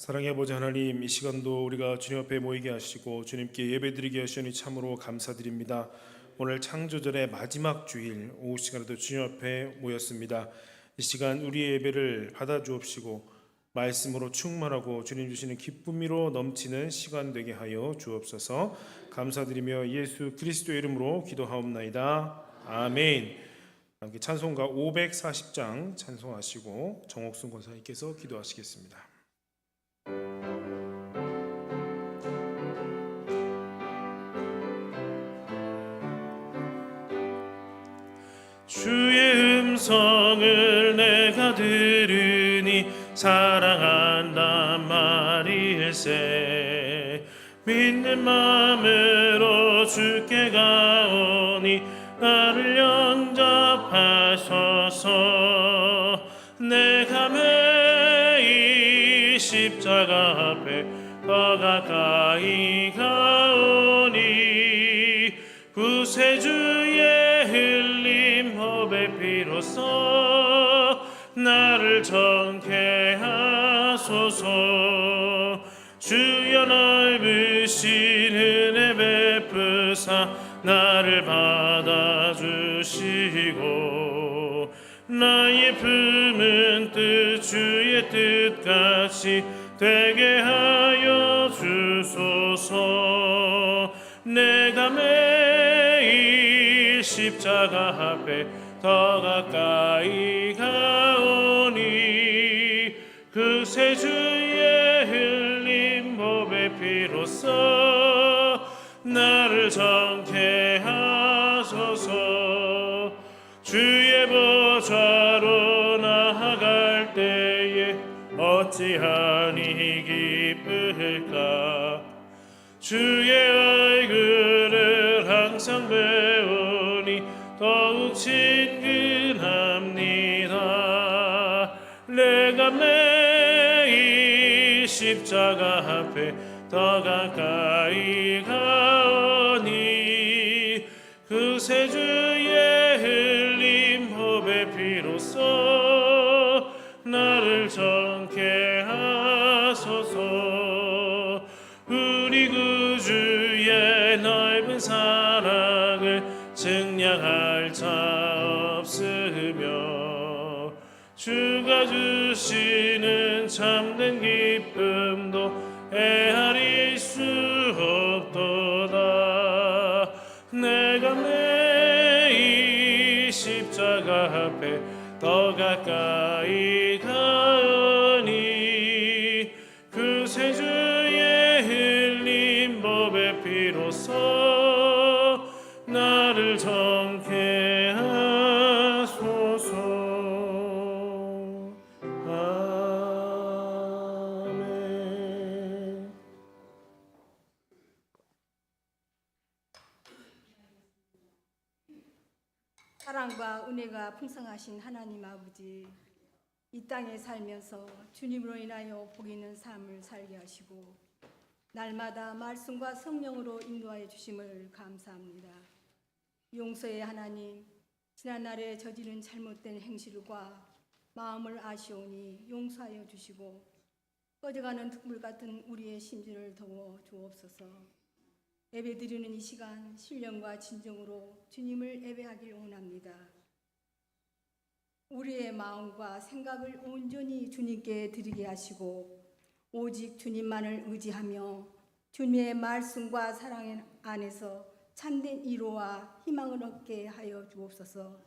사랑의 아버지 하나님, 이 시간도 우리가 주님 앞에 모이게 하시고 주님께 예배드리게 하시니 참으로 감사드립니다. 오늘 창조절의 마지막 주일 오후 시간에도 주님 앞에 모였습니다. 이 시간 우리의 예배를 받아주옵시고 말씀으로 충만하고 주님 주시는 기쁨으로 넘치는 시간 되게 하여 주옵소서. 감사드리며 예수 그리스도의 이름으로 기도하옵나이다. 아멘. 함께 찬송가 540장 찬송하시고 정옥순 권사님께서 기도하시겠습니다. 주의 음성을 내가 들으니 사랑한단 말일세. 믿는 마음으로 주께 가오니 나를 영접하소서. 내가 매일 십자가 앞에 더 가까이 가오니 구세주의 흘린 법의 피로써 나를 정케 하소서. 주여 넓으신 은혜 베푸사 나를 받아주시고 나의 품은 뜻 주의 뜻같이 되게 하여 주소서. 내가 매일 십자가 앞에 더 가까이 가오니 구세주의 흘린 법의 피로써 나를 정케 하소서. 주의 보좌로 나아갈 때에 어찌하니 기쁠까. 주의 얼굴을 항상 배우니 더욱 친근합니다. 내가 매일 십자가 앞에 더 가까이 가오니 구세주의 흘린 법의 피로써 나를 정케 하소서. 우리 구주의 넓은 사랑을 증량할 자 없으며 주가 주시는 참된 기쁨도 헤아릴 수 없도다. 내가 매일 십자가 앞에 더 가까이 가오니 구세주의 흘린 법의 피로써 나를 정케 하소서. 아멘. 사랑과 은혜가 풍성하신 하나님 아버지, 이 땅에 살면서 주님으로 인하여 복 있는 삶을 살게 하시고 날마다 말씀과 성령으로 인도하여 주심을 감사합니다. 용서의 하나님, 지난날에 저지른 잘못된 행실과 마음을 아시오니 용서하여 주시고 꺼져가는 등불 같은 우리의 심지를 더워 주옵소서. 예배드리는 이 시간 신령과 진정으로 주님을 예배하길 원합니다. 우리의 마음과 생각을 온전히 주님께 드리게 하시고 오직 주님만을 의지하며 주님의 말씀과 사랑 안에서 참된 위로와 희망을 얻게 하여 주옵소서.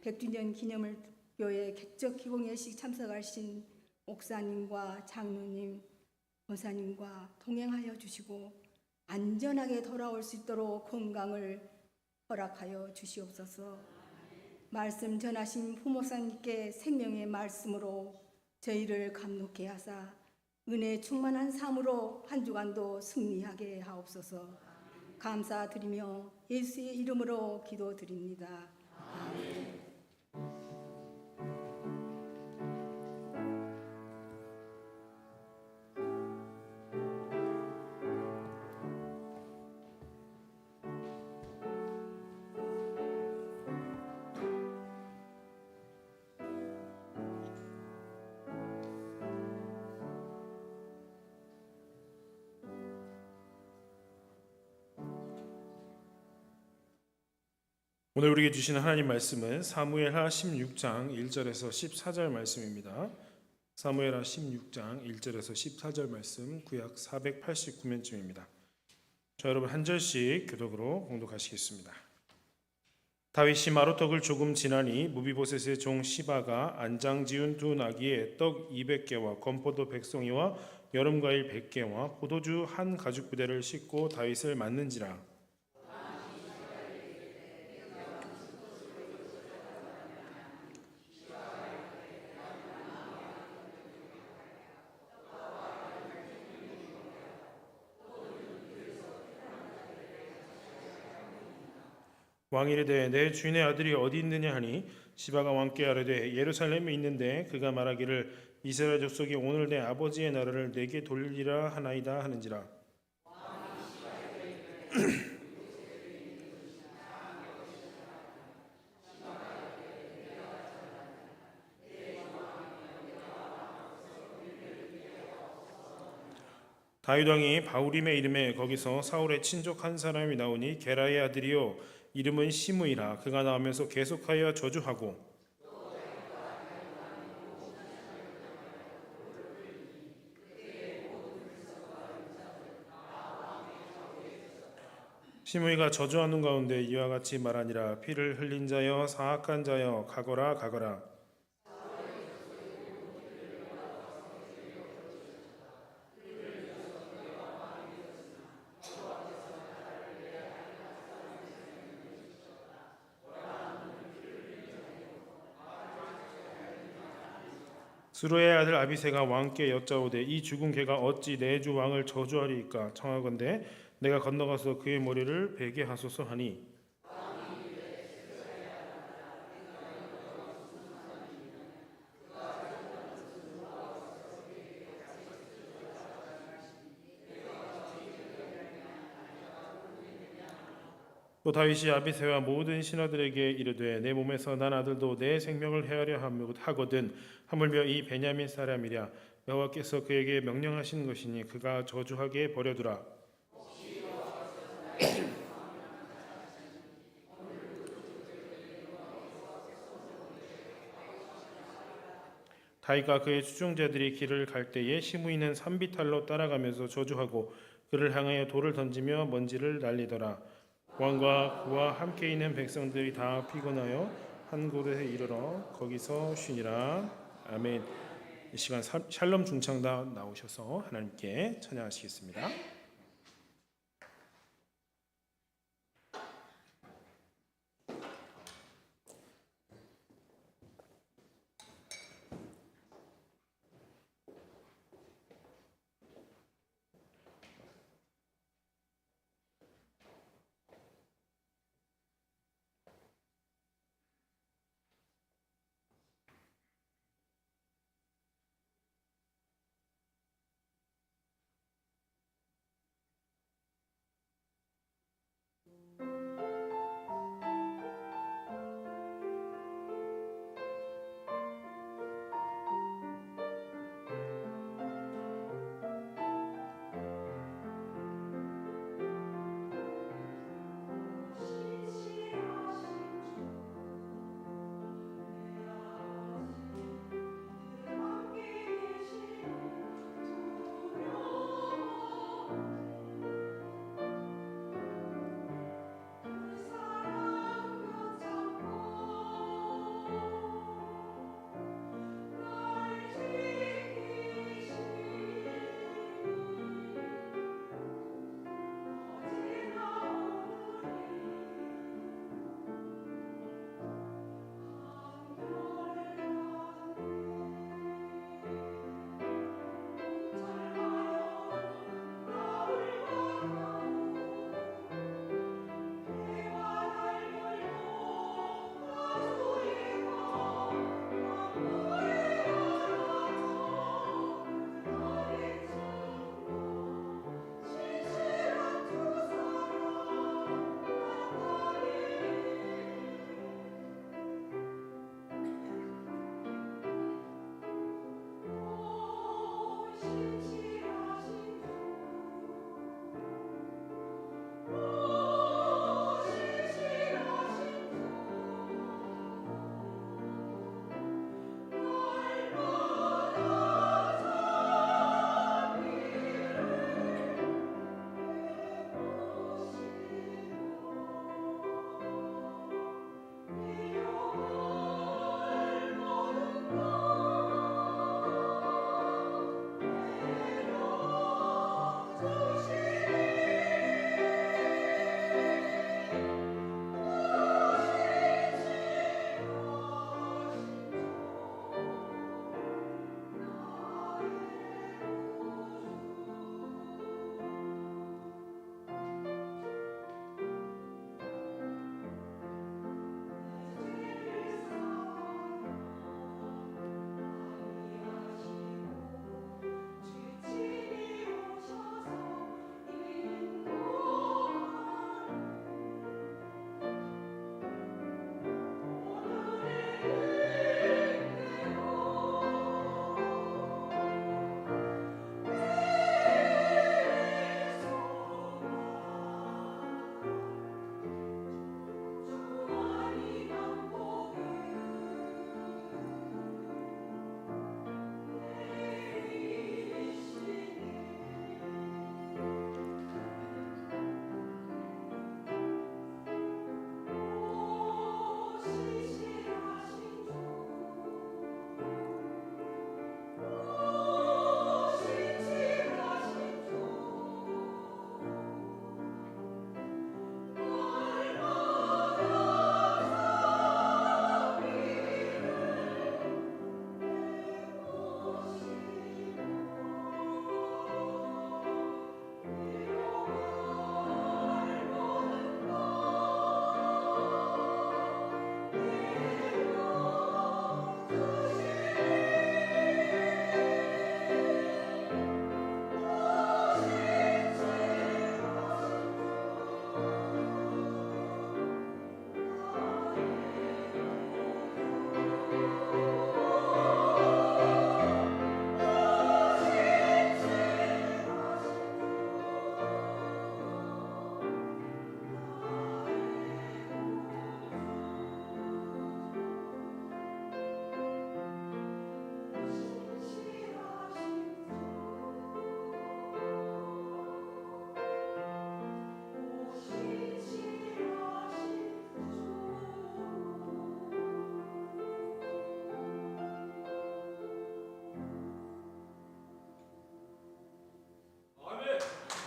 100주년 기념을 교회 객적 기공예식 참석하신 목사님과 장로님, 권사님과 동행하여 주시고 안전하게 돌아올 수 있도록 건강을 허락하여 주시옵소서. 말씀 전하신 부목사님께 생명의 말씀으로 저희를 감독케 하사 은혜 충만한 삶으로 한 주간도 승리하게 하옵소서. 감사드리며 예수의 이름으로 기도드립니다. 아멘. 오늘 우리에게 주시는 하나님 말씀은 사무엘하 16장 1절에서 14절 말씀입니다. 사무엘하 16장 1절에서 14절 말씀, 구약 489면쯤입니다. 자, 여러분 한 절씩 교독으로 봉독하시겠습니다. 다윗이 마루떡을 조금 지나니 무비보셋의 종 시바가 안장 지은 두 나귀에 떡 200개와 건포도 100송이와 여름과일 100개와 포도주 한 가죽 부대를 싣고 다윗을 맞는지라. 왕이 이르되 내 주인의 아들이 어디 있느냐 하니 시바가 왕께 아뢰되 예루살렘에 있는데 그가 말하기를 이스라엘 족속이 오늘 내 아버지의 나라를 내게 돌리라 하나이다 하는지라. 다윗 왕이 바울임의 이름에 거기서 사울의 친족 한 사람이 나오니 게라의 아들이요 이름은 시므이라. 그가 나오면서 계속하여 저주하고 시므이가 저주하는 가운데 이와 같이 말하니라. 피를 흘린 자여 사악한 자여 가거라 가거라. 스루의 아들 아비새가 왕께 여짜오되 이 죽은 개가 어찌 내 주 왕을 저주하리이까. 청하건대 내가 건너가서 그의 머리를 베게 하소서 하니 또 다윗이 아비새와 모든 신하들에게 이르되 내 몸에서 난 아들도 내 생명을 헤아려 하거든 하물며 이 베냐민 사람이랴. 여호와께서 그에게 명령하신 것이니 그가 저주하게 버려두라. 다윗과 그의 추종자들이 길을 갈 때에 시므이는 산비탈로 따라가면서 저주하고 그를 향하여 돌을 던지며 먼지를 날리더라. 왕과 그와 함께 있는 백성들이 다 피곤하여 한 곳에 이르러 거기서 쉬니라. 아멘. 이 시간 샬롬 중창단 나오셔서 하나님께 찬양하시겠습니다.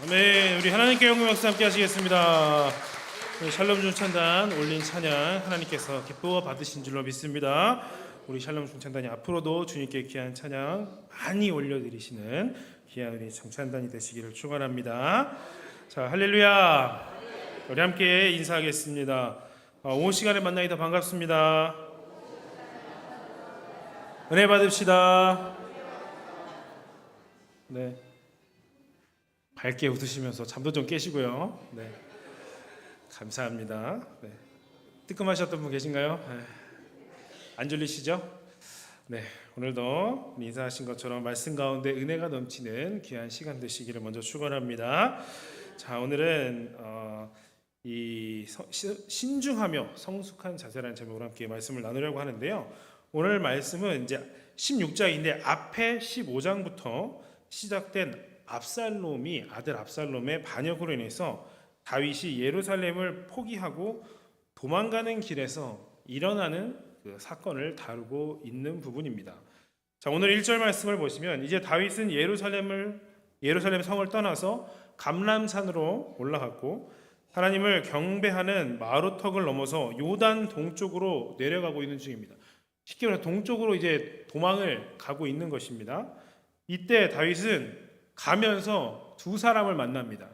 아멘. 우리 하나님께 영광 박수 함께 하시겠습니다. 우리 샬롬 중찬단 올린 찬양 하나님께서 기뻐 받으신 줄로 믿습니다. 우리 샬롬 중찬단이 앞으로도 주님께 귀한 찬양 많이 올려드리시는 귀한 우리 중찬단이 되시기를 축원합니다. 자, 할렐루야. 우리 함께 인사하겠습니다. 오후 시간에 만나니 더 반갑습니다. 은혜 받읍시다. 네. 밝게 웃으시면서 잠도 좀 깨시고요. 네. 감사합니다. 네. 뜨끔하셨던 분 계신가요? 네. 안 졸리시죠? 네. 오늘도 인사하신 것처럼 말씀 가운데 은혜가 넘치는 귀한 시간 되시기를 먼저 축원합니다. 자, 오늘은 신중하며 성숙한 자세라는 제목으로 함께 말씀을 나누려고 하는데요. 오늘 말씀은 이제 16장인데 앞에 15장부터 시작된 아들 압살롬의 반역으로 인해서 다윗이 예루살렘을 포기하고 도망가는 길에서 일어나는 그 사건을 다루고 있는 부분입니다. 자, 오늘 1절 말씀을 보시면 이제 다윗은 예루살렘 성을 떠나서 감람산으로 올라갔고 하나님을 경배하는 마루턱을 넘어서 요단 동쪽으로 내려가고 있는 중입니다. 쉽게 말해 동쪽으로 이제 도망을 가고 있는 것입니다. 이때 다윗은 가면서 두 사람을 만납니다.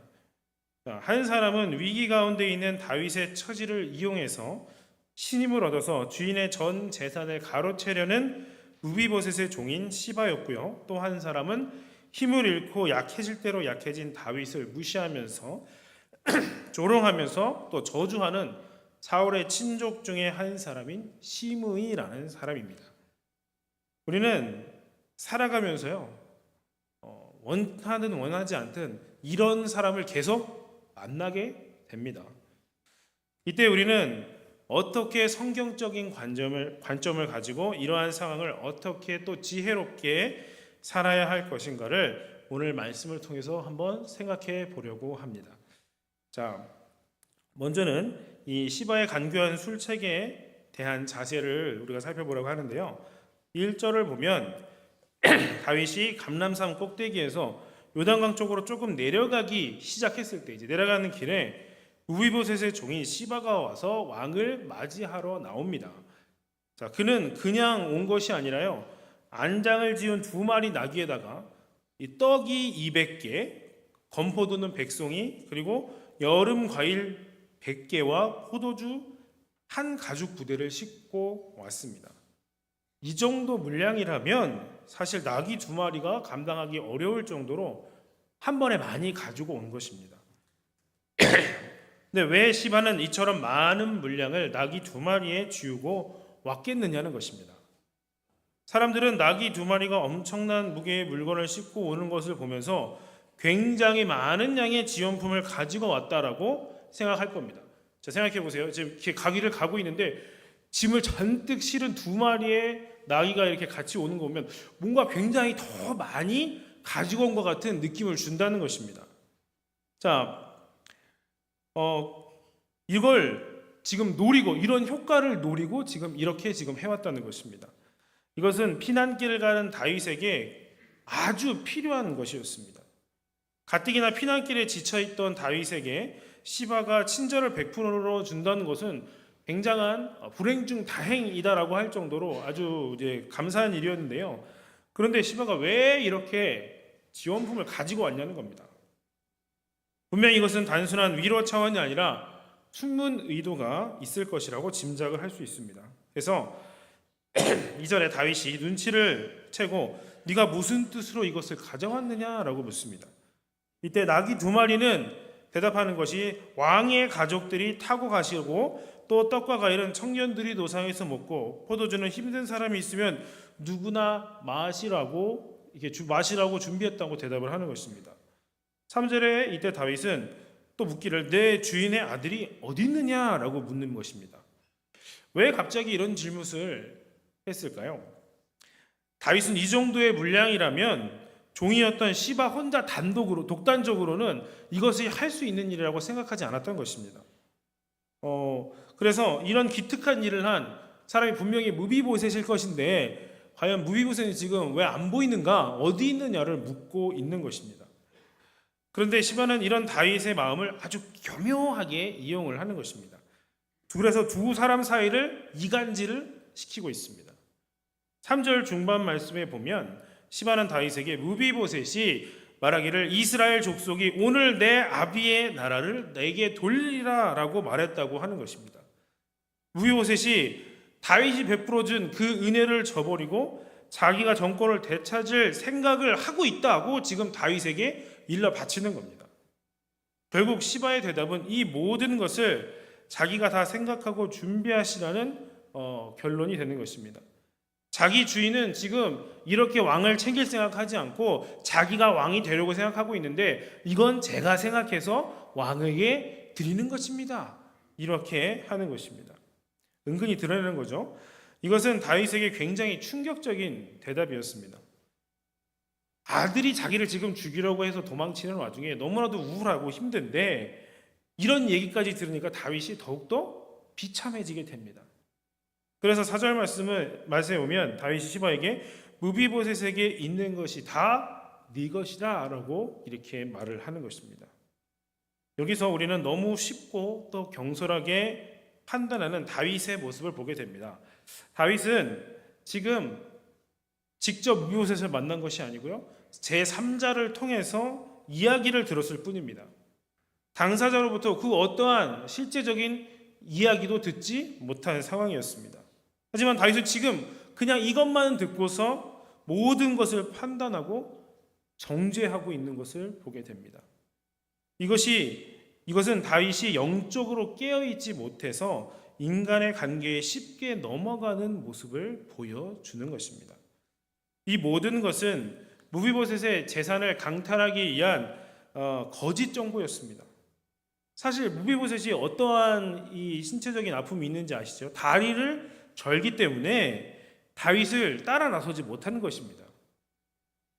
한 사람은 위기 가운데 있는 다윗의 처지를 이용해서 신임을 얻어서 주인의 전 재산을 가로채려는 무비보셋의 종인 시바였고요. 또 한 사람은 힘을 잃고 약해질 대로 약해진 다윗을 무시하면서 조롱하면서 또 저주하는 사울의 친족 중에 한 사람인 시므이라는 사람입니다. 우리는 살아가면서요, 원하든 원하지 않든 이런 사람을 계속 만나게 됩니다. 이때 우리는 어떻게 성경적인 관점을 가지고 이러한 상황을 어떻게 또 지혜롭게 살아야 할 것인가를 오늘 말씀을 통해서 한번 생각해 보려고 합니다. 자, 먼저는 이 시바의 간교한 술책에 대한 자세를 우리가 살펴보려고 하는데요. 1절을 보면 다윗이 감람산 꼭대기에서 요단강 쪽으로 조금 내려가기 시작했을 때 이제 내려가는 길에 무비보셋의 종인 시바가 와서 왕을 맞이하러 나옵니다. 자, 그는 그냥 온 것이 아니라요, 안장을 지은 2마리 나귀에다가 이 떡이 200개, 건포도는 100송이, 그리고 여름 과일 100개와 포도주 한 가죽 부대를 싣고 왔습니다. 이 정도 물량이라면 사실 나귀 2마리가 감당하기 어려울 정도로 한 번에 많이 가지고 온 것입니다. 근데 왜 시바는 이처럼 많은 물량을 나귀 2마리에 지우고 왔겠느냐는 것입니다. 사람들은 나귀 2마리가 엄청난 무게의 물건을 싣고 오는 것을 보면서 굉장히 많은 양의 지원품을 가지고 왔다라고 생각할 겁니다. 자, 생각해 보세요. 지금 이렇게 가기를 가고 있는데 짐을 잔뜩 실은 2마리의 나귀가 이렇게 같이 오는 거 보면 뭔가 굉장히 더 많이 가지고 온 것 같은 느낌을 준다는 것입니다. 자, 이걸 지금 노리고 이런 효과를 노리고 지금 이렇게 해왔다는 것입니다. 이것은 피난길을 가는 다윗에게 아주 필요한 것이었습니다. 가뜩이나 피난길에 지쳐있던 다윗에게 시바가 친절을 베풀어 준다는 것은 굉장한 불행 중 다행이다라고 할 정도로 아주 이제 감사한 일이었는데요. 그런데 시바가 왜 이렇게 지원품을 가지고 왔냐는 겁니다. 분명히 이것은 단순한 위로 차원이 아니라 숨은 의도가 있을 것이라고 짐작을 할 수 있습니다. 그래서 2절에 다윗이 눈치를 채고 네가 무슨 뜻으로 이것을 가져왔느냐라고 묻습니다. 이때 나귀 2마리는 대답하는 것이 왕의 가족들이 타고 가시고 또 떡과 과일은 청년들이 노상에서 먹고 포도주는 힘든 사람이 있으면 누구나 마시라고 준비했다고 대답을 하는 것입니다. 3절에 이때 다윗은 또 묻기를 내 주인의 아들이 어디 있느냐라고 묻는 것입니다. 왜 갑자기 이런 질문을 했을까요? 다윗은 이 정도의 물량이라면 종이었던 시바 혼자 독단적으로는 이것이 할 수 있는 일이라고 생각하지 않았던 것입니다. 그래서 이런 기특한 일을 한 사람이 분명히 무비보셋일 것인데 과연 무비보셋이 지금 왜 안 보이는가, 어디 있느냐를 묻고 있는 것입니다. 그런데 시바는 이런 다윗의 마음을 아주 교묘하게 이용을 하는 것입니다. 그래서 두 사람 사이를 이간질을 시키고 있습니다. 3절 중반 말씀에 보면 시바는 다윗에게 무비보셋이 말하기를 이스라엘 족속이 오늘 내 아비의 나라를 내게 돌리라 라고 말했다고 하는 것입니다. 무비보셋이 다윗이 베풀어준 그 은혜를 저버리고 자기가 정권을 되찾을 생각을 하고 있다고 지금 다윗에게 일러 바치는 겁니다. 결국 시바의 대답은 이 모든 것을 자기가 다 생각하고 준비하시라는 결론이 되는 것입니다. 자기 주인은 지금 이렇게 왕을 챙길 생각하지 않고 자기가 왕이 되려고 생각하고 있는데 이건 제가 생각해서 왕에게 드리는 것입니다. 이렇게 하는 것입니다. 은근히 드러내는 거죠. 이것은 다윗에게 굉장히 충격적인 대답이었습니다. 아들이 자기를 지금 죽이려고 해서 도망치는 와중에 너무나도 우울하고 힘든데 이런 얘기까지 들으니까 다윗이 더욱더 비참해지게 됩니다. 그래서 4절 말씀에 오면 다윗이 시바에게 무비보셋에게 있는 것이 다 네 것이다 라고 이렇게 말을 하는 것입니다. 여기서 우리는 너무 쉽고 또 경솔하게 판단하는 다윗의 모습을 보게 됩니다. 다윗은 지금 직접 무비보셋을 만난 것이 아니고요, 제3자를 통해서 이야기를 들었을 뿐입니다. 당사자로부터 그 어떠한 실제적인 이야기도 듣지 못한 상황이었습니다. 하지만 다윗은 지금 그냥 이것만 듣고서 모든 것을 판단하고 정죄하고 있는 것을 보게 됩니다. 이것은 다윗이 영적으로 깨어있지 못해서 인간의 관계에 쉽게 넘어가는 모습을 보여주는 것입니다. 이 모든 것은 무비보셋의 재산을 강탈하기 위한 거짓 정보였습니다. 사실 무비보셋이 어떠한 이 신체적인 아픔이 있는지 아시죠? 다리를 절기 때문에 다윗을 따라 나서지 못하는 것입니다.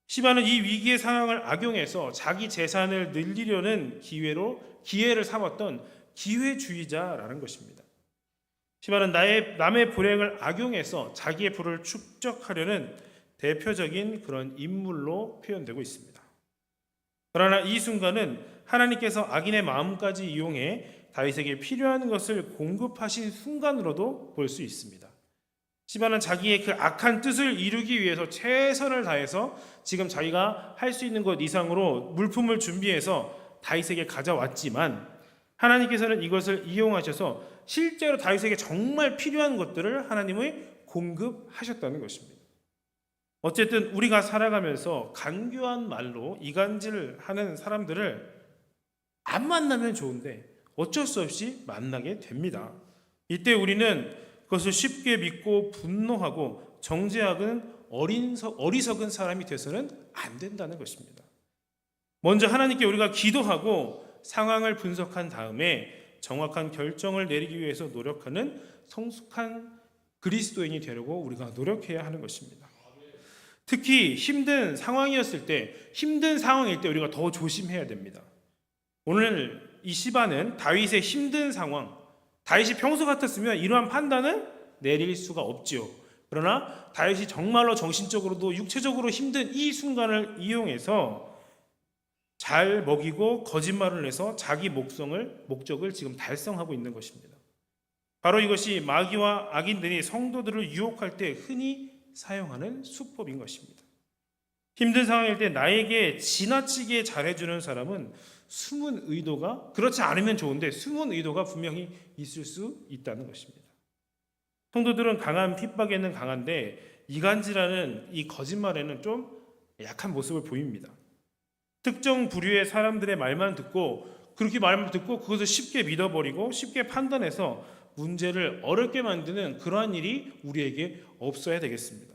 시바는 이 위기의 상황을 악용해서 자기 재산을 늘리려는 기회를 삼았던 기회주의자라는 것입니다. 시바는 남의 불행을 악용해서 자기의 부를 축적하려는 대표적인 그런 인물로 표현되고 있습니다. 그러나 이 순간은 하나님께서 악인의 마음까지 이용해 다윗에게 필요한 것을 공급하신 순간으로도 볼 수 있습니다. 시바는 자기의 그 악한 뜻을 이루기 위해서 최선을 다해서 지금 자기가 할 수 있는 것 이상으로 물품을 준비해서 다윗에게 가져왔지만 하나님께서는 이것을 이용하셔서 실제로 다윗에게 정말 필요한 것들을 하나님이 공급하셨다는 것입니다. 어쨌든 우리가 살아가면서 간교한 말로 이간질하는 사람들을 안 만나면 좋은데 어쩔 수 없이 만나게 됩니다. 이때 우리는 그것을 쉽게 믿고 분노하고 정죄하는 어리석은 사람이 돼서는 안 된다는 것입니다. 먼저 하나님께 우리가 기도하고 상황을 분석한 다음에 정확한 결정을 내리기 위해서 노력하는 성숙한 그리스도인이 되려고 우리가 노력해야 하는 것입니다. 특히 힘든 상황이었을 때, 힘든 상황일 때 우리가 더 조심해야 됩니다. 오늘 이 시바는 다윗의 힘든 상황, 다윗이 평소 같았으면 이러한 판단은 내릴 수가 없지요. 그러나 다윗이 정말로 정신적으로도 육체적으로 힘든 이 순간을 이용해서 잘 먹이고 거짓말을 해서 자기 목적을 지금 달성하고 있는 것입니다. 바로 이것이 마귀와 악인들이 성도들을 유혹할 때 흔히 사용하는 수법인 것입니다. 힘든 상황일 때 나에게 지나치게 잘해주는 사람은 숨은 의도가, 그렇지 않으면 좋은데 숨은 의도가 분명히 있을 수 있다는 것입니다. 성도들은 강한 핍박에는 강한데 이간질하는 이 거짓말에는 좀 약한 모습을 보입니다. 특정 부류의 사람들의 말만 듣고 그렇게 말만 듣고 그것을 쉽게 믿어버리고 쉽게 판단해서 문제를 어렵게 만드는 그러한 일이 우리에게 없어야 되겠습니다.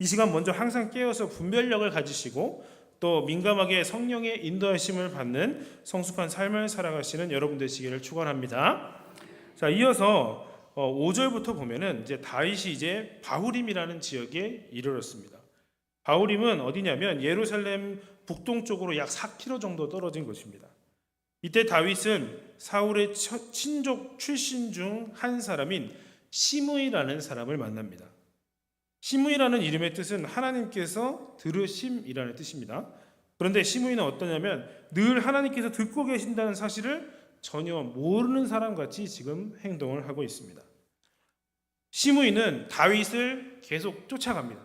이 시간 먼저 항상 깨어서 분별력을 가지시고 또 민감하게 성령의 인도하심을 받는 성숙한 삶을 살아가시는 여러분 되시기를 축원합니다. 자, 이어서 5절부터 보면은 이제 다윗이 이제 바후림이라는 지역에 이르렀습니다. 바후림은 어디냐면 예루살렘 북동쪽으로 약 4km 정도 떨어진 곳입니다. 이때 다윗은 사울의 친족 출신 중 한 사람인 시므이라는 사람을 만납니다. 시므이라는 이름의 뜻은 하나님께서 들으심이라는 뜻입니다. 그런데 시므이는 어떠냐면 늘 하나님께서 듣고 계신다는 사실을 전혀 모르는 사람같이 지금 행동을 하고 있습니다. 시므이는 다윗을 계속 쫓아갑니다.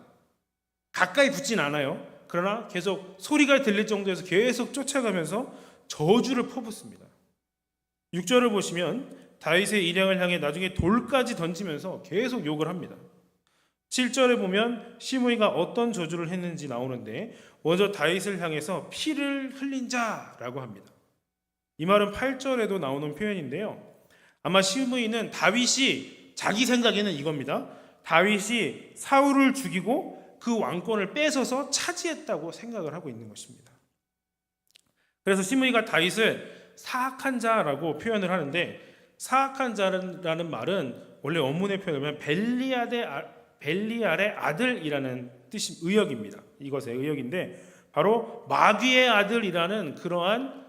가까이 붙진 않아요. 그러나 계속 소리가 들릴 정도에서 계속 쫓아가면서 저주를 퍼붓습니다. 6절을 보시면 다윗의 일행을 향해 나중에 돌까지 던지면서 계속 욕을 합니다. 7절에 보면 시므이가 어떤 저주를 했는지 나오는데 먼저 다윗을 향해서 피를 흘린 자라고 합니다. 이 말은 8절에도 나오는 표현인데요. 아마 시므이는 다윗이 자기 생각에는 이겁니다. 다윗이 사울을 죽이고 그 왕권을 뺏어서 차지했다고 생각을 하고 있는 것입니다. 그래서 시므이가 다윗을 사악한 자라고 표현을 하는데 사악한 자라는 말은 원래 원문의 표현을 보면 벨리알의 아들이라는 뜻이 의역입니다. 이것의 의역인데 바로 마귀의 아들이라는 그러한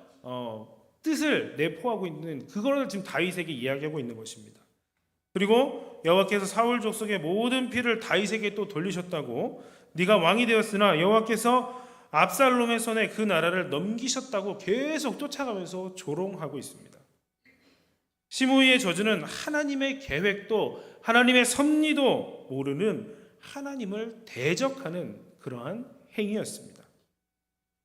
뜻을 내포하고 있는 그걸 지금 다윗에게 이야기하고 있는 것입니다. 그리고 여호와께서 사울 족속의 모든 피를 다윗에게 또 돌리셨다고 네가 왕이 되었으나 여호와께서 압살롬의 손에 그 나라를 넘기셨다고 계속 쫓아가면서 조롱하고 있습니다. 시므이의 저주는 하나님의 계획도 하나님의 섭리도 모르는 하나님을 대적하는 그러한 행위였습니다.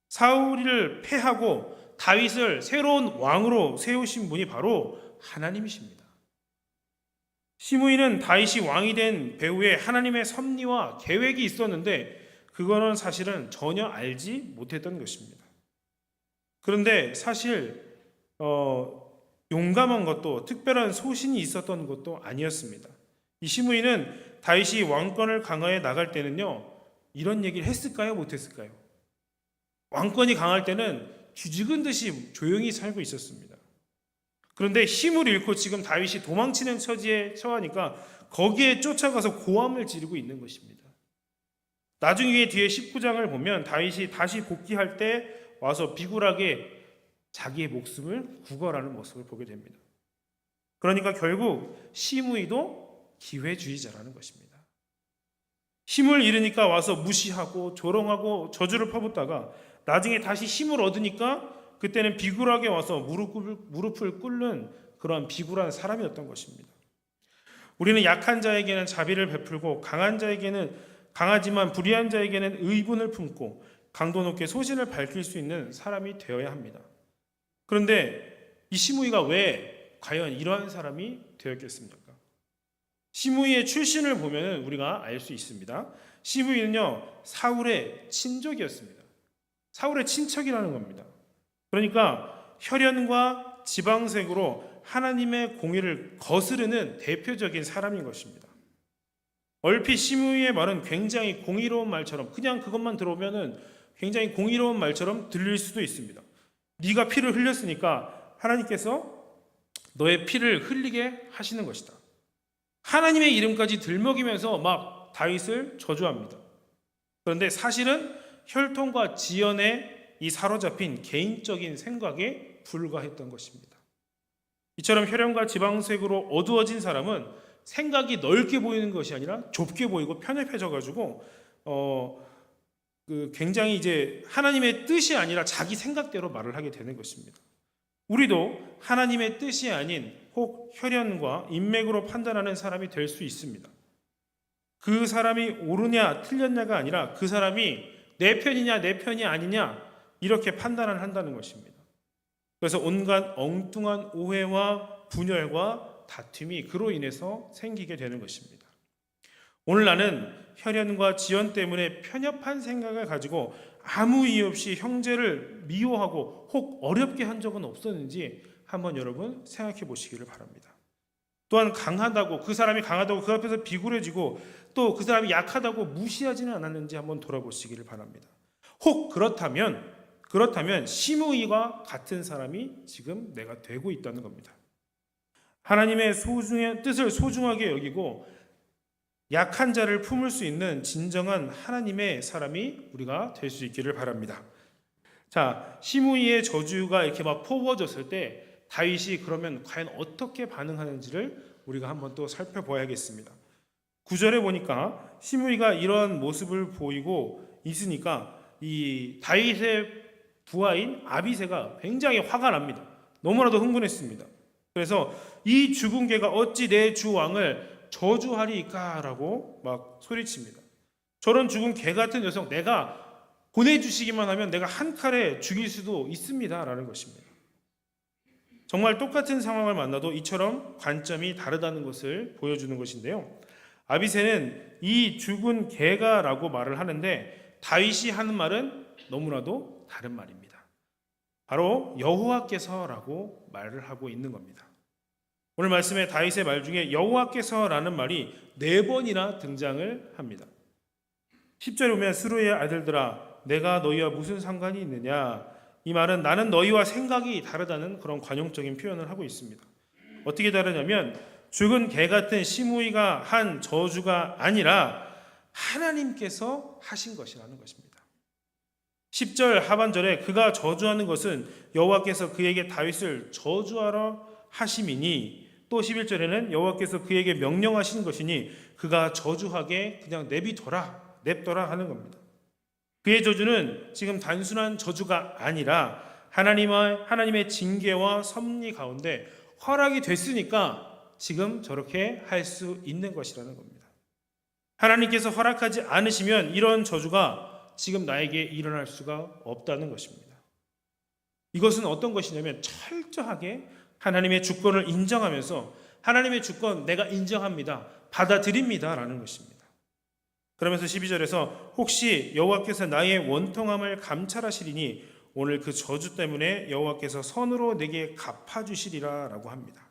사울을 패하고 다윗을 새로운 왕으로 세우신 분이 바로 하나님이십니다. 시므이는 다윗이 왕이 된 배후에 하나님의 섭리와 계획이 있었는데 그거는 사실은 전혀 알지 못했던 것입니다. 그런데 사실 용감한 것도 특별한 소신이 있었던 것도 아니었습니다. 이 시므이는 다윗이 왕권을 강화해 나갈 때는요 이런 얘기를 했을까요? 못했을까요? 왕권이 강할 때는 쥐죽은 듯이 조용히 살고 있었습니다. 그런데 힘을 잃고 지금 다윗이 도망치는 처지에 처하니까 거기에 쫓아가서 고함을 지르고 있는 것입니다. 나중에 뒤에 19장을 보면 다윗이 다시 복귀할 때 와서 비굴하게 자기의 목숨을 구걸하는 모습을 보게 됩니다. 그러니까 결국 시므이도 기회주의자라는 것입니다. 힘을 잃으니까 와서 무시하고 조롱하고 저주를 퍼붓다가 나중에 다시 힘을 얻으니까 그때는 비굴하게 와서 무릎을 꿇는 그런 비굴한 사람이었던 것입니다. 우리는 약한 자에게는 자비를 베풀고 강한 자에게는 강하지만 불의한 자에게는 의분을 품고 강도 높게 소신을 밝힐 수 있는 사람이 되어야 합니다. 그런데 이 시므이가 왜 과연 이러한 사람이 되었겠습니까? 시므이의 출신을 보면 우리가 알 수 있습니다. 시므이는요 사울의 친족이었습니다. 사울의 친척이라는 겁니다. 그러니까 혈연과 지방색으로 하나님의 공의를 거스르는 대표적인 사람인 것입니다. 얼핏 시므이의 말은 굉장히 공의로운 말처럼 그냥 그것만 들어오면은 굉장히 공의로운 말처럼 들릴 수도 있습니다. 네가 피를 흘렸으니까 하나님께서 너의 피를 흘리게 하시는 것이다. 하나님의 이름까지 들먹이면서 막 다윗을 저주합니다. 그런데 사실은 혈통과 지연에 이 사로잡힌 개인적인 생각에 불과했던 것입니다. 이처럼 혈연과 지방색으로 어두워진 사람은 생각이 넓게 보이는 것이 아니라 좁게 보이고 편협해져가지고 굉장히 이제 하나님의 뜻이 아니라 자기 생각대로 말을 하게 되는 것입니다. 우리도 하나님의 뜻이 아닌 혹 혈연과 인맥으로 판단하는 사람이 될 수 있습니다. 그 사람이 옳으냐 틀렸냐가 아니라 그 사람이 내 편이냐 내 편이 아니냐 이렇게 판단을 한다는 것입니다. 그래서 온갖 엉뚱한 오해와 분열과 다툼이 그로 인해서 생기게 되는 것입니다. 오늘 나는 혈연과 지연 때문에 편협한 생각을 가지고 아무 이유 없이 형제를 미워하고 혹 어렵게 한 적은 없었는지 한번 여러분 생각해 보시기를 바랍니다. 또한 강하다고 그 사람이 강하다고 그 앞에서 비굴해지고 또 그 사람이 약하다고 무시하지는 않았는지 한번 돌아보시기를 바랍니다. 혹 그렇다면 시므이와 같은 사람이 지금 내가 되고 있다는 겁니다. 하나님의 뜻을 소중하게 여기고 약한 자를 품을 수 있는 진정한 하나님의 사람이 우리가 될 수 있기를 바랍니다. 자, 시므이의 저주가 이렇게 막 퍼부어졌을 때 다윗이 그러면 과연 어떻게 반응하는지를 우리가 한번 또 살펴봐야겠습니다. 9절에 보니까 시므이가 이런 모습을 보이고 있으니까 이 다윗의 부하인 아비새가 굉장히 화가 납니다. 너무나도 흥분했습니다. 그래서 이 죽은 개가 어찌 내 주 왕을 저주하리이까라고 막 소리칩니다. 저런 죽은 개 같은 녀석 내가 보내주시기만 하면 내가 한 칼에 죽일 수도 있습니다라는 것입니다. 정말 똑같은 상황을 만나도 이처럼 관점이 다르다는 것을 보여주는 것인데요. 아비새는 이 죽은 개가라고 말을 하는데 다윗이 하는 말은 너무나도 다른 말입니다. 바로 여호와께서라고 말을 하고 있는 겁니다. 오늘 말씀에 다윗의 말 중에 여호와께서라는 말이 4번이나 등장을 합니다. 10절에 보면 스루의 아들들아 내가 너희와 무슨 상관이 있느냐, 이 말은 나는 너희와 생각이 다르다는 그런 관용적인 표현을 하고 있습니다. 어떻게 다르냐면 죽은 개 같은 시므이가 한 저주가 아니라 하나님께서 하신 것이라는 것입니다. 10절 하반절에 그가 저주하는 것은 여호와께서 그에게 다윗을 저주하러 하심이니, 또 11절에는 여호와께서 그에게 명령하신 것이니 그가 저주하게 그냥 냅둬라 하는 겁니다. 그의 저주는 지금 단순한 저주가 아니라 하나님의 징계와 섭리 가운데 허락이 됐으니까 지금 저렇게 할 수 있는 것이라는 겁니다. 하나님께서 허락하지 않으시면 이런 저주가 지금 나에게 일어날 수가 없다는 것입니다. 이것은 어떤 것이냐면 철저하게 하나님의 주권을 인정하면서 하나님의 주권 내가 인정합니다, 받아들입니다 라는 것입니다. 그러면서 12절에서 혹시 여호와께서 나의 원통함을 감찰하시리니 오늘 그 저주 때문에 여호와께서 선으로 내게 갚아주시리라 라고 합니다.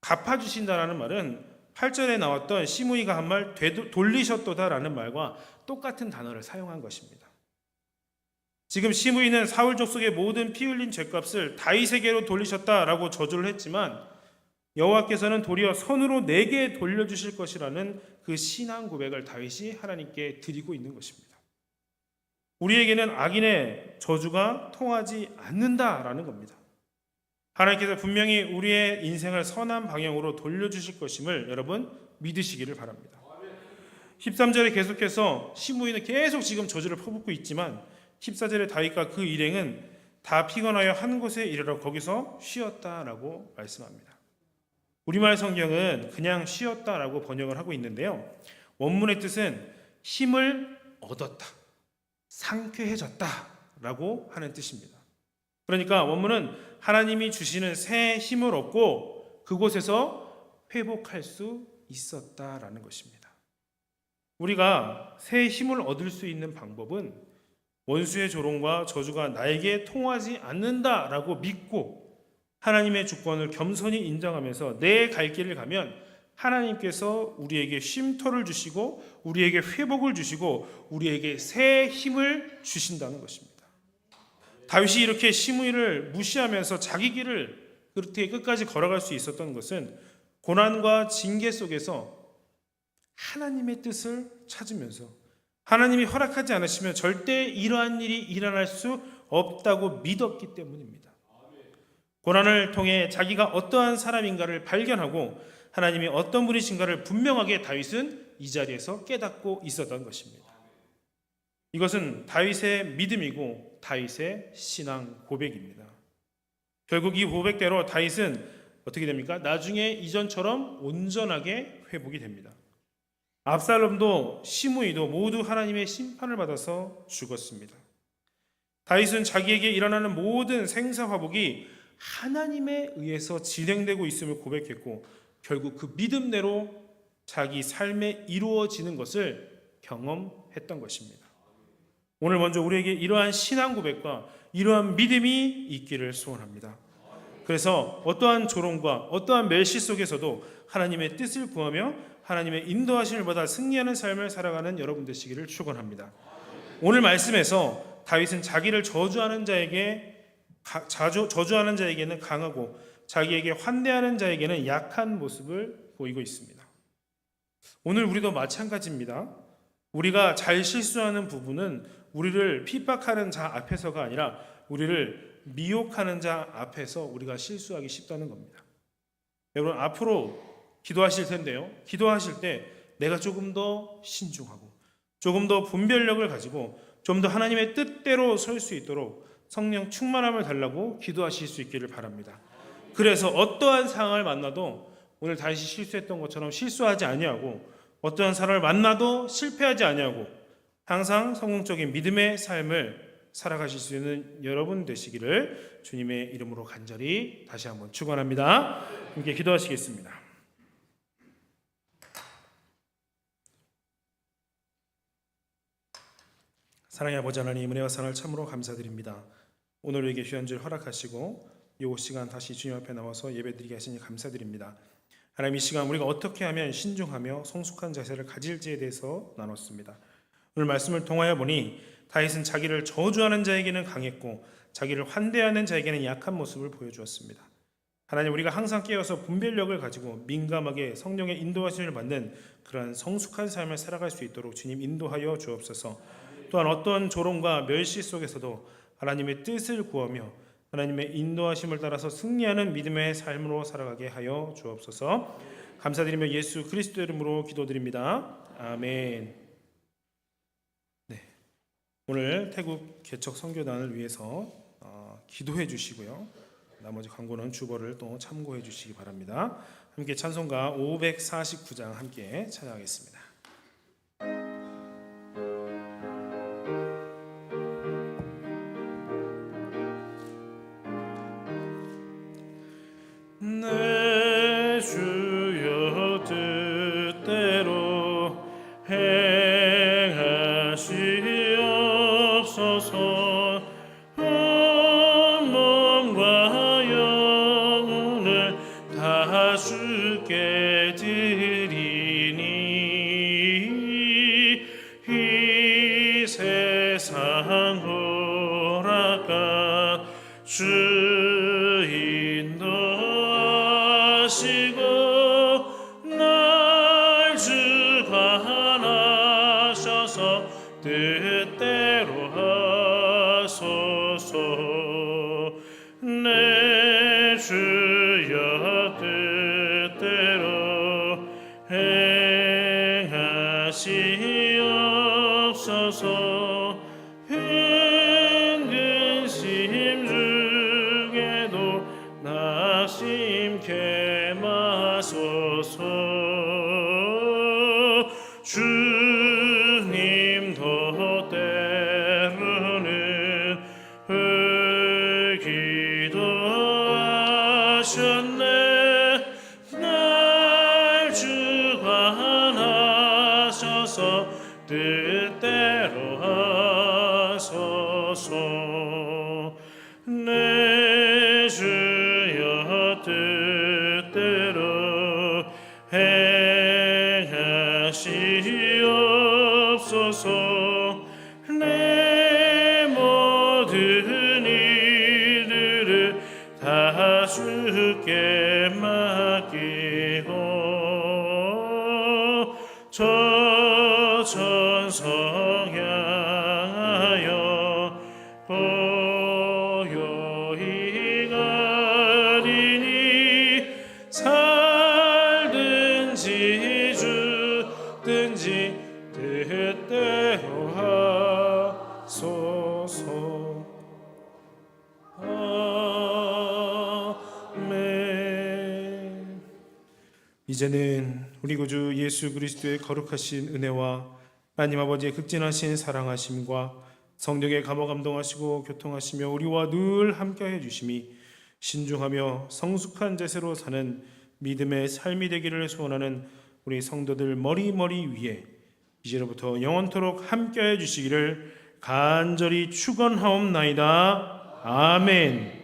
갚아주신다라는 말은 8절에 나왔던 시므이가 한 말 돌리셨도다라는 말과 똑같은 단어를 사용한 것입니다. 지금 시므이는 사울 족속의 모든 피 흘린 죄값을 다윗에게로 돌리셨다라고 저주를 했지만 여호와께서는 도리어 선으로 내게 돌려주실 것이라는 그 신앙 고백을 다윗이 하나님께 드리고 있는 것입니다. 우리에게는 악인의 저주가 통하지 않는다라는 겁니다. 하나님께서 분명히 우리의 인생을 선한 방향으로 돌려주실 것임을 여러분 믿으시기를 바랍니다. 13절에 계속해서 시므이는 계속 지금 저주를 퍼붓고 있지만 14절에 다윗과 그 일행은 다 피곤하여 한 곳에 이르러 거기서 쉬었다라고 말씀합니다. 우리말 성경은 그냥 쉬었다라고 번역을 하고 있는데요. 원문의 뜻은 힘을 얻었다, 상쾌해졌다라고 하는 뜻입니다. 그러니까 원문은 하나님이 주시는 새 힘을 얻고 그곳에서 회복할 수 있었다라는 것입니다. 우리가 새 힘을 얻을 수 있는 방법은 원수의 조롱과 저주가 나에게 통하지 않는다라고 믿고 하나님의 주권을 겸손히 인정하면서 내 갈 길을 가면 하나님께서 우리에게 쉼터를 주시고 우리에게 회복을 주시고 우리에게 새 힘을 주신다는 것입니다. 다윗이 이렇게 시므이를 무시하면서 자기 길을 그렇게 끝까지 걸어갈 수 있었던 것은 고난과 징계 속에서 하나님의 뜻을 찾으면서 하나님이 허락하지 않으시면 절대 이러한 일이 일어날 수 없다고 믿었기 때문입니다. 고난을 통해 자기가 어떠한 사람인가를 발견하고 하나님이 어떤 분이신가를 분명하게 다윗은 이 자리에서 깨닫고 있었던 것입니다. 이것은 다윗의 믿음이고 다윗의 신앙 고백입니다. 결국 이 고백대로 다윗은 어떻게 됩니까? 나중에 이전처럼 온전하게 회복이 됩니다. 압살롬도 시므이도 모두 하나님의 심판을 받아서 죽었습니다. 다윗은 자기에게 일어나는 모든 생사화복이 하나님에 의해서 진행되고 있음을 고백했고 결국 그 믿음대로 자기 삶에 이루어지는 것을 경험했던 것입니다. 오늘 먼저 우리에게 이러한 신앙 고백과 이러한 믿음이 있기를 소원합니다. 그래서 어떠한 조롱과 어떠한 멸시 속에서도 하나님의 뜻을 구하며 하나님의 인도하심을 받아 승리하는 삶을 살아가는 여러분 되시기를 축원합니다. 오늘 말씀에서 다윗은 자기를 저주하는 자에게는 강하고 자기에게 환대하는 자에게는 약한 모습을 보이고 있습니다. 오늘 우리도 마찬가지입니다. 우리가 잘 실수하는 부분은 우리를 핍박하는 자 앞에서가 아니라 우리를 미혹하는 자 앞에서 우리가 실수하기 쉽다는 겁니다. 여러분 앞으로 기도하실 텐데요. 기도하실 때 내가 조금 더 신중하고 조금 더 분별력을 가지고 좀 더 하나님의 뜻대로 설 수 있도록 성령 충만함을 달라고 기도하실 수 있기를 바랍니다. 그래서 어떠한 상황을 만나도 오늘 다시 실수했던 것처럼 실수하지 아니하고 어떠한 사람을 만나도 실패하지 아니하고 항상 성공적인 믿음의 삶을 살아가실 수 있는 여러분 되시기를 주님의 이름으로 간절히 다시 한번 축원합니다. 함께 기도하시겠습니다. 사랑의 아버지 하나님, 은혜와 사랑을 참으로 감사드립니다. 오늘 우리에게 귀한 줄 허락하시고 이 시간 다시 주님 앞에 나와서 예배드리게 하시니 감사드립니다. 하나님, 이 시간 우리가 어떻게 하면 신중하며 성숙한 자세를 가질지에 대해서 나눴습니다. 오늘 말씀을 통하여 보니 다윗은 자기를 저주하는 자에게는 강했고 자기를 환대하는 자에게는 약한 모습을 보여주었습니다. 하나님, 우리가 항상 깨어서 분별력을 가지고 민감하게 성령의 인도하심을 받는 그러한 성숙한 삶을 살아갈 수 있도록 주님 인도하여 주옵소서. 또한 어떤 조롱과 멸시 속에서도 하나님의 뜻을 구하며 하나님의 인도하심을 따라서 승리하는 믿음의 삶으로 살아가게 하여 주옵소서. 감사드리며 예수 그리스도 이름으로 기도드립니다. 아멘. 네, 오늘 태국 개척 선교단을 위해서 기도해 주시고요. 나머지 광고는 주보를 또 참고해 주시기 바랍니다. 함께 찬송가 549장 함께 찬양하겠습니다. 내 주여 뜻대로 행하시옵소서. 온 몸과 영혼을 다 주께 드리니 이 세상 허락한 주 인도하시고 날 주관하셔서 뜻대로 하소서. 내 주여 뜻대로 행하시옵소서. 힘든 중에도 낙심케 마소서. 주님도 때로는 기도하셨네. 날 주관하셔서 뜻대로 하소서. 내 주여 뜻대로 행하시옵소서. 내 모든 일들을 다 주께 맡기고 저 천성 향하여 고요히 가리니 살든지 죽든지 뜻대로 하소서. 아멘. 이제는 우리 구주 예수 그리스도의 거룩하신 은혜와 하나님 아버지의 극진하신 사랑하심과 성령의 감화 감동하시고 교통하시며 우리와 늘 함께하여 주심이 신중하며 성숙한 자세로 사는 믿음의 삶이 되기를 소원하는 우리 성도들 머리머리 위에 이제로부터 영원토록 함께하여 주시기를 간절히 축원하옵나이다. 아멘.